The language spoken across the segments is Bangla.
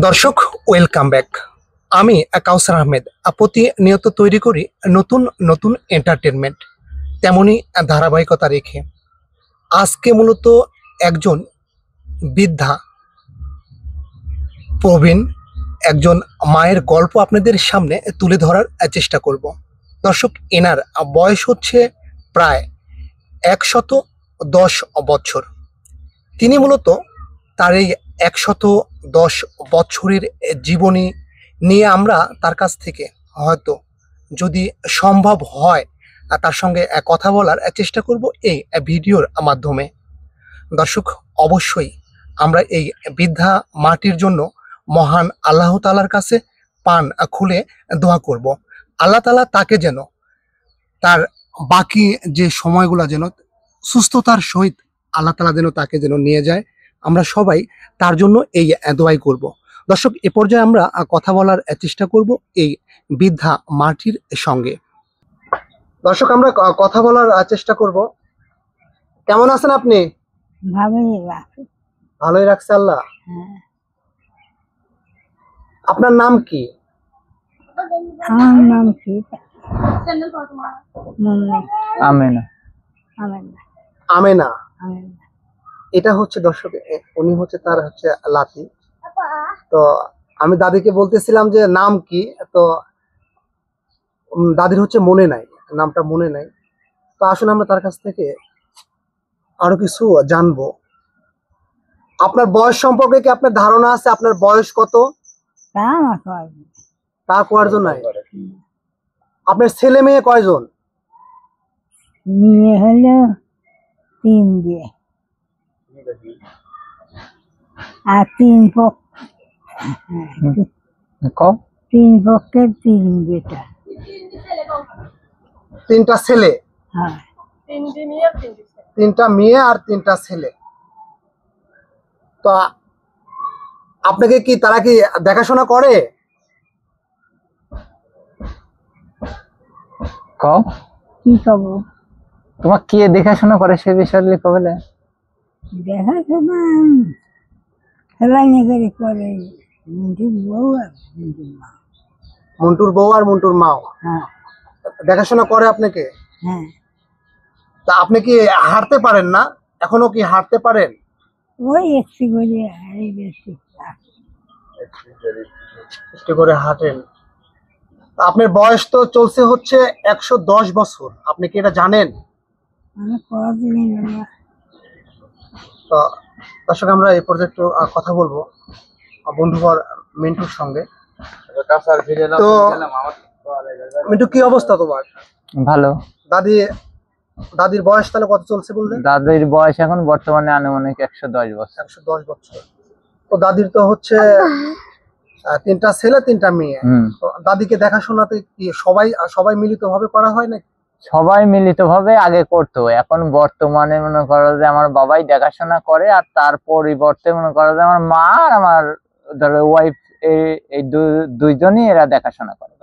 দর্শক, ওয়েলকাম ব্যাক। আমি কাউসার আহমেদ প্রতিনিয়ত তৈরি করি নতুন নতুন এন্টারটেনমেন্ট, তেমনি ধারাবাহিকতা রেখে আজকে মূলত একজন বৃদ্ধা প্রবীণ একজন মায়ের গল্প আপনাদের সামনে তুলে ধরার চেষ্টা করব। দর্শক, এনার বয়স হচ্ছে প্রায় 110 বছর। তিনি মূলত তার এই 110 বছরের জীবনী নিয়ে আমরা তার কাছ থেকে হয়তো যদি সম্ভব হয় তার সঙ্গে কথা বলার চেষ্টা করব এই ভিডিওর মাধ্যমে। দর্শক, অবশ্যই আমরা এই বৃদ্ধা মাটির জন্য মহান আল্লাহ তাআলার কাছে পান খুলে দোয়া করব। আল্লাহ তাআলা তাকে যেন তার বাকি যে সময়গুলো যেন সুস্থতার সহিত আল্লাহ তাআলা যেন তাকে যেন নিয়ে যায়। আমরা সবাই তার জন্য এই দোয়াই করব। দর্শক, এ পর্যায়ে আমরা কথা বলার চেষ্টা করব এই বৃদ্ধা মাটির সঙ্গে। দর্শক, আমরা কথা বলার চেষ্টা করব। কেমন আছেন আপনি? ভালোই রাখছে আল্লাহ। আপনার নাম কি? আমার নাম কি? আমেনা। আমেনা। এটা হচ্ছে দর্শক, উনি হচ্ছে তার হচ্ছে লাতি। তো আমি দাদিকে বলতেছিলাম যে নাম কি, তো দাদির হচ্ছে মনে নাই, নামটা মনে নাই। তো আসলে আমরা তার কাছ থেকে আরো কিছু জানবো। আপনার বয়স সম্পর্কে কি আপনার ধারণা আছে? আপনার বয়স কত? তা কোয়ার জন্য নাই। আপনার ছেলে মেয়ে কয়জন? মেয়ে হলো 3 দিয়ে আর 3 পক্ষের 3 বেটা। 3টা ছেলে? হ্যাঁ, 3টা মেয়ে আর 3টা ছেলে। তো আপনাকে কি তারা কি দেখাশোনা করে? কি খবর? তোমার কে দেখাশোনা করে সে বিষয়ে কবে? দেখাশোনা খেলানি করে করে মন্টুর বউ আর মন্টুর মা। মন্টুর বউ আর মন্টুর মাও হ্যাঁ দেখাশোনা করে আপনাকে? হ্যাঁ। তা আপনি কি হাঁটতে পারেন না? এখনো কি হাঁটতে পারেন? ওই একটু করে এই বেশি একটু করে হাঁটেন। তা আপনার বয়স তো চলছে হচ্ছে 110 বছর, আপনি কি এটা জানেন? আমি কদিন তো দর্শক, আমরা এই পর্যায়ে একটু কথা বলবো বন্ধুবর মিন্টুর সঙ্গে। তো মিন্টু, কি অবস্থা তোমার? ভালো। দাদির বয়স তাহলে কত চলছে বললেন? দাদির বয়স এখন বর্তমানে আনুমানিক 110 বছর। 110 বছর। তো দাদির তো হচ্ছে 3টা ছেলে 3টা মেয়ে। তো দাদিকে দেখাশোনাতে কি সবাই মিলিত ভাবে করা হয় নাকি? সবাই মিলিত ভাবে আগে করতো, এখন বর্তমানে মনে করো যে আমার বাবাই দেখাশোনা করে, আর তার পরিবর্তে মনে করো যে আমার মা আর আমার ধরো ওয়াইফ, এই দুইজনই এরা দেখাশোনা করে।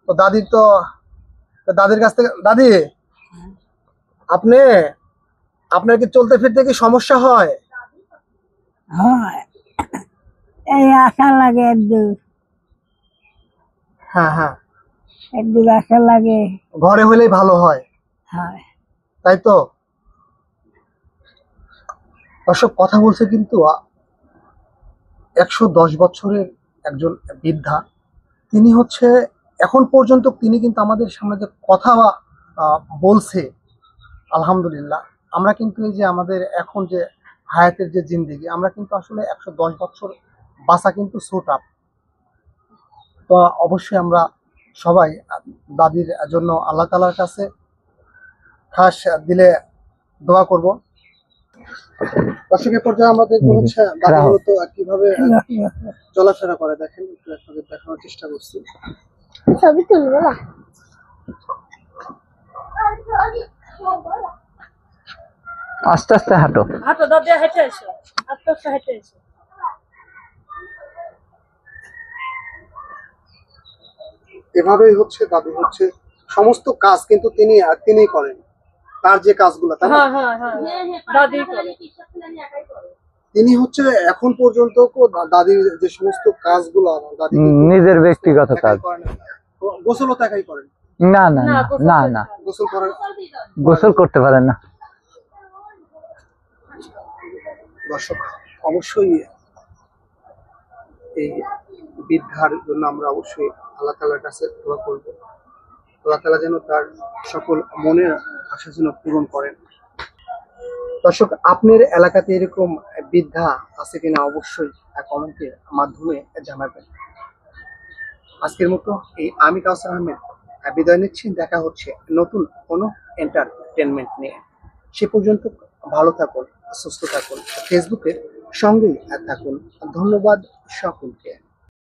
তো দাদির কাছ থেকে, দাদি আপনার কি চলতে ফিরতে কি সমস্যা হয়? হয়, এই আশা লাগে একদূর। হ্যাঁ হ্যাঁ, একদূর আশা লাগে। ঘরে হলেই ভালো হয়, হয় তাই তো? অসব কথা বলছে কিন্তু 110 বছরের একজন বৃদ্ধা। তিনি হচ্ছে এখন পর্যন্ত তিনি কিন্তু আমাদের সামনে যে কথা বলছে, আলহামদুলিল্লাহ। আমরা কিন্তু এই যে আমাদের এখন যে হায়াতের যে জিন্দেগি, আমরা কিন্তু আসলে 110 বছর বাঁচা কিন্তু সো টাফ। তো অবশ্যই আমরা সবাই দাদির জন্য আল্লাহ তাআলার কাছে খাস দিলে দোয়া করব। দর্শকের পর্যায়ে আমরা দেখবো হচ্ছে দাদি মূলত কিভাবে চলাফেরা করে, দেখেন একটু আপনাদের দেখানোর চেষ্টা করছি। ছবি তুলবো না? আস্তে আস্তে হাঁটো। দাদি হেঁটে এসো, আস্তে আস্তে হেঁটে এসো। এভাবেই হচ্ছে দাদি হচ্ছে সমস্ত কাজ কিন্তু তিনি করেন, তার যে কাজগুলো, তাই না? দাদি করে। তিনি হচ্ছে এখন পর্যন্ত দাদির যে সমস্ত কাজগুলো আমার দাদি নিজের ব্যক্তিগত কাজ। গোসলও একাই করেন? না না না না না, গোসল করেন? গোসল করতে পারেন না। দর্শক, অবশ্যই এই বৃদ্ধার জন্য আমরা অবশ্যই আল্লাহ তাআলার কাছে দোয়া করব। আল্লাহ তাআলা যেন তার সকল মনের আশা যেন পূরণ করেন। দর্শক, আপনার এলাকাতে এরকম বৃদ্ধা আছে কিনা অবশ্যই কমেন্টের মাধ্যমে জানাবেন। আজকের মতো আমি কাউসার আহমেদ বিদায় নিচ্ছি। দেখা হচ্ছে নতুন কোনো এন্টারটেনমেন্ট নিয়ে। সে পর্যন্ত ভালো থাকুন, সুস্থ থাকুন, ফেসবুকের সঙ্গেই থাকুন। ধন্যবাদ সকলকে।